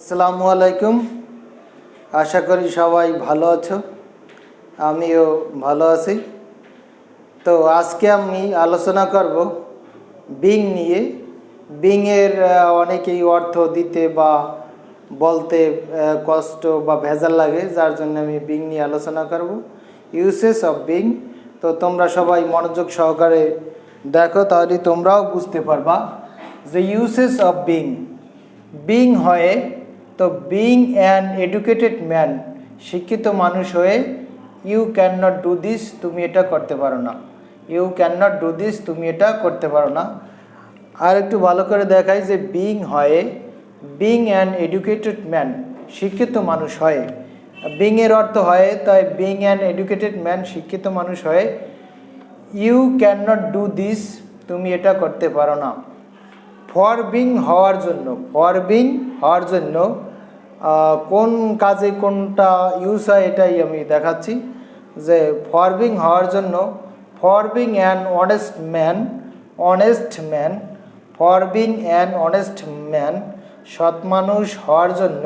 আসসালামু আলাইকুম। আশা করি সবাই ভালো আছো, আমিও ভালো আছি। তো আজকে আমি আলোচনা করব বিং নিয়ে। বিংয়ের অনেকেই অর্থ দিতে বা বলতে কষ্ট বা ভেজাল লাগে, যার জন্য আমি বিং নিয়ে আলোচনা করব, ইউসেস অফ বিং। তো তোমরা সবাই মনোযোগ সহকারে দেখো, তাহলে তোমরাও বুঝতে পারবা যে ইউসেস অফ বিং। বিং হয়ে তো বিং অ্যান এডুকেটেড ম্যান, শিক্ষিত মানুষ হয়ে you can not do this, তুমি এটা করতে পারো না। You can not do this, তুমি এটা করতে পারো না। আর একটু ভালো করে দেখাই যে বিং হয়ে বিং অ্যান এডুকেটেড ম্যান, শিক্ষিত মানুষ হয়ে। বিং এর অর্থ হয়, তাই বিং অ্যান এডুকেটেড ম্যান, শিক্ষিত মানুষ হয়ে you can not do this, তুমি এটা করতে পারো না। ফর বিং হওয়ার জন্য, ফর বিং হওয়ার জন্য কোন কাজে কোনটা ইউজ হয় এটাই আমি দেখাচ্ছি। যে ফর বিং হওয়ার জন্য, for being an honest man, honest man, for being an honest man, সৎ মানুষ হওয়ার জন্য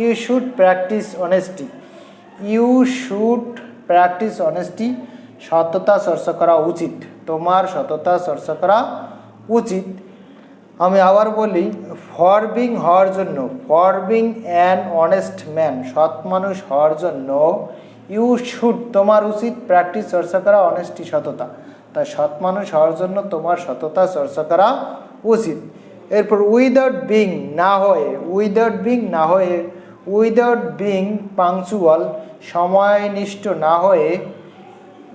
you should practise honesty, you should practise honesty, সততা চর্চা করা উচিত, তোমার সততা চর্চা করা উচিত। আমি আবার বলি, ফর বিং হওয়ার জন্য, for being an honest man, সৎ মানুষ হওয়ার জন্য ইউ শুড, তোমার উচিত, প্র্যাকটিস চর্চা করা অনেস্টি, সততা। তাই সৎ মানুষ হওয়ার জন্য তোমার সততা চর্চা করা উচিত। এরপর উইদাউট বিং, না হয়ে, উইদাউট বিং না হয়ে, উইদাউট বিং পাংচুয়াল, সময়নিষ্ঠ না হয়ে,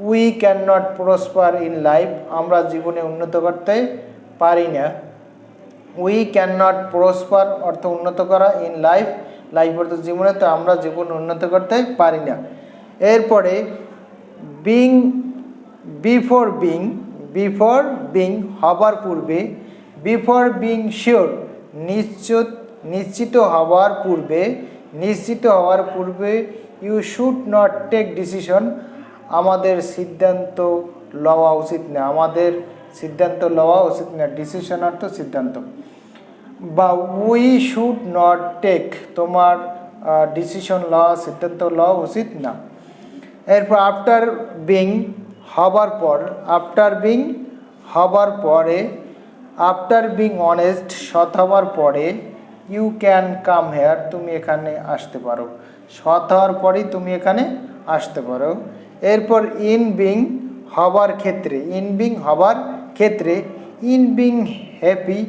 we can not prosper in life, আমরা জীবনে উন্নত করতে পারি না। উই ক্যান নট প্রসপার অর্থ উন্নত করা, ইন লাইফ, লাইফ অর্থ জীবনে, তো আমরা জীবন উন্নত করতে পারি না। এরপরে being, before being, before being হবার পূর্বে, বিফোর বিং শিওর, নিশ্চিত হওয়ার পূর্বে, নিশ্চিত হওয়ার পূর্বে, you should not take decision, আমাদের সিদ্ধান্ত লওয়া উচিত না, আমাদের সিদ্ধান্ত লওয়া উচিত না। ডিসিশন অর্থ সিদ্ধান্ত। বা উই শুড নট টেক, তোমার ডিসিশন লওয়া, সিদ্ধান্ত লওয়া উচিত না। এরপর আফটার বিং হবার পর, আফটার বিং হবার পরে, আফটার বিং অনেস্ট, সৎ হবার পরে, ইউ ক্যান কাম হেয়ার, তুমি এখানে আসতে পারো, সৎ হওয়ার পরেই তুমি এখানে আসতে পারো। এরপর ইন বিং হবার ক্ষেত্রে, ইন বিং হবার ক্ষেত্রে, ইন বিং হ্যাপি,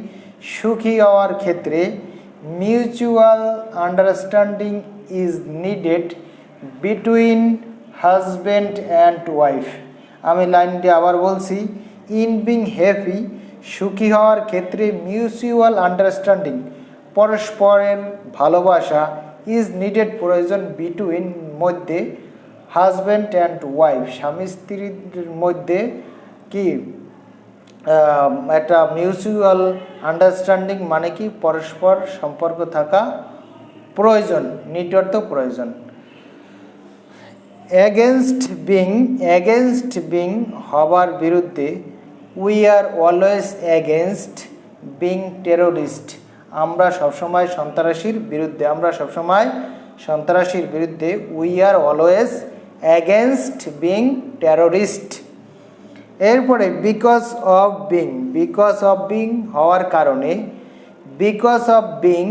সুখী হওয়ার ক্ষেত্রে, mutual understanding is needed between husband and wife. আমি লাইনটি আবার বলছি, ইন বিং হ্যাপি, সুখী হওয়ার ক্ষেত্রে, মিউচুয়াল আন্ডারস্ট্যান্ডিং, পরস্পরের ভালোবাসা, ইজ নিডেড প্রয়োজন, বিটুইন মধ্যে, হাজব্যান্ড অ্যান্ড ওয়াইফ, স্বামী স্ত্রীর মধ্যে কি একটা মিউচুয়াল আন্ডারস্ট্যান্ডিং মানে কি, পরস্পর সম্পর্ক থাকা প্রয়োজন, নিড অর্থ প্রয়োজন। এগেনস্ট বিং, এগেনস্ট বিং হবার বিরুদ্ধে, we are always against being terrorist, আমরা সবসময় সন্ত্রাসীর বিরুদ্ধে, আমরা সবসময় সন্ত্রাসীর বিরুদ্ধে, we are always against being terrorist. এরপরে because of being, because of being হওয়ার কারণে, because of being,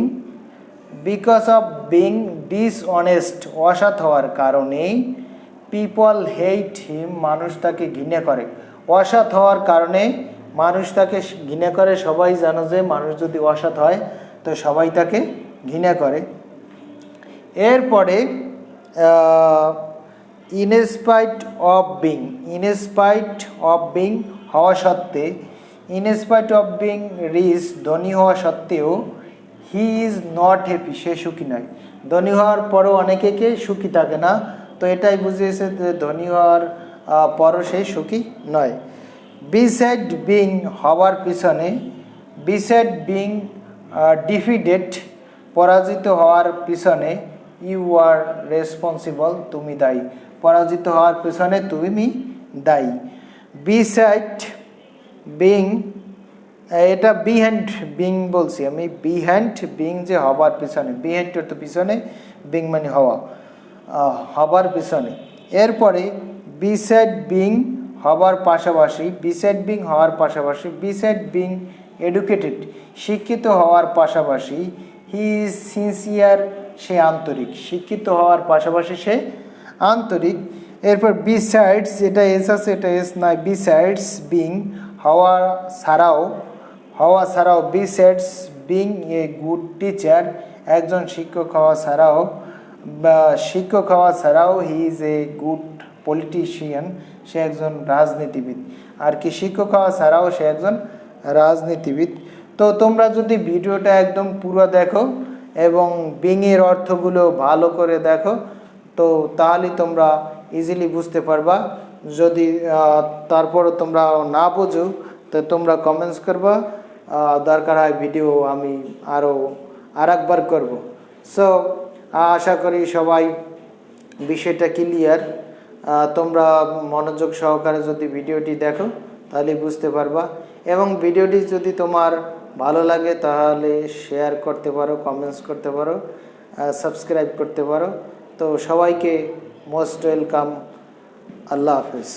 because of being dishonest, অসৎ হওয়ার কারণে, পিপল হেট হিম, মানুষ তাকে ঘৃণা করে, অসৎ হওয়ার কারণে মানুষ তাকে ঘৃণা করে। সবাই জানো যে মানুষ যদি অসৎ হয় তো সবাই তাকে ঘৃণা করে। এরপরে in spite of being, in spite of being হওয়া সত্ত্বে, ইনস্পাইট অফ বিং রিচ, ধনী হওয়া সত্ত্বেও, হি ইজ নট হ্যাপি, সে সুখী নয়। ধনী হওয়ার পরও অনেকে সুখী থাকে না, তো এটাই বুঝিয়েছে যে ধনী হওয়ার পরও সে সুখী নয়। বিসাইড বিং হওয়ার পিছনে, বিসাইড বিং ডিফিটেড, পরাজিত হওয়ার পিছনে, ইউ আর রেসপন্সিবল, তুমি দায়ী, পরাজিত হওয়ার পিছনে তুমি দায়ী। বিসাইড বিং এটা বিহাইন্ড বিং বলছি আমি, বিহাইন্ড বিং যে হবার পিছনে, বিহাইন্ড অর্থ পিছনে, বিং মানে হওয়া, হবার পিছনে। এরপরে বিসাইড বিং হবার পাশাপাশি, বিসাইড বিং হওয়ার পাশাপাশি, বিসাইড বিং এডুকেটেড শিক্ষিত হওয়ার পাশাপাশি, হি ইজ সিনসিয়ার সে আন্তরিক, শিক্ষিত হওয়ার পাশাপাশি সে আন্তরিক। এরপর বিসাইডস, এটা এস আছে এটা এস নয়, বিসাইডস বিং হওয়া ছাড়াও, হওয়া ছাড়াও, besides being a good teacher একজন শিক্ষক হওয়া ছাড়াও, বা শিক্ষক হওয়া ছাড়াও he is a good politician সে একজন রাজনীতিবিদ। আর কি শিক্ষক হওয়া ছাড়াও সে একজন রাজনীতিবিদ। তো তোমরা যদি ভিডিওটা একদম পুরো দেখো এবং বিংয়ের অর্থগুলো ভালো করে দেখো, তো তাহলে তোমরা ইজিলি বুঝতে পারবা। যদি তারপরও তোমরা না বোঝো তো তোমরা কমেন্টস করবা, দরকার হয় ভিডিও আমি আরেকবার করব। সো আশা করি সবাই বিষয়টা ক্লিয়ার। তোমরা মনোযোগ সহকারে যদি ভিডিওটি দেখো তাহলে বুঝতে পারবা, এবং ভিডিওটি যদি তোমার ভালো লাগে তাহলে শেয়ার করতে পারো, কমেন্টস করতে পারো, সাবস্ক্রাইব করতে পারো। তো সবাইকে মোস্ট ওয়েলকাম। আল্লাহ হাফিজ।